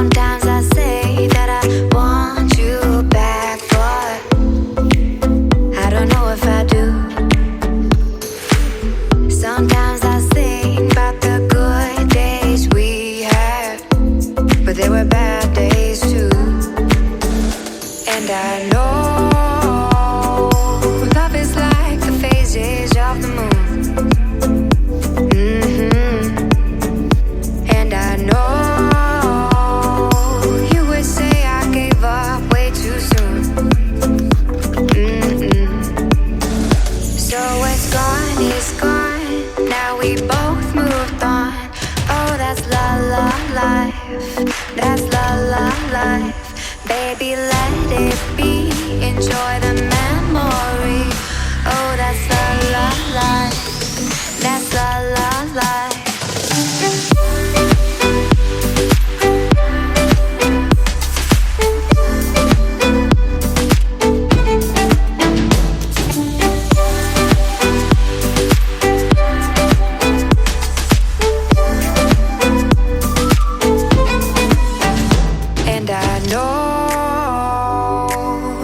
Sometimes I say that I want you back, but I don't know if I do. Sometimes I think about the good days we had, but there were bad days too. And I know love is like the phases of the moon. And I know you would say I gave up way too soon. So it's gone, now we both moved on. Oh, that's la la life, that's la la life. Baby, let it be, enjoy the memory. Oh, that's la la life, that's la la life.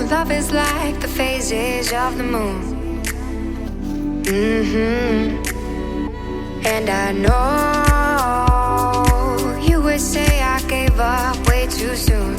Love is like the phases of the moon. And I know you would say I gave up way too soon.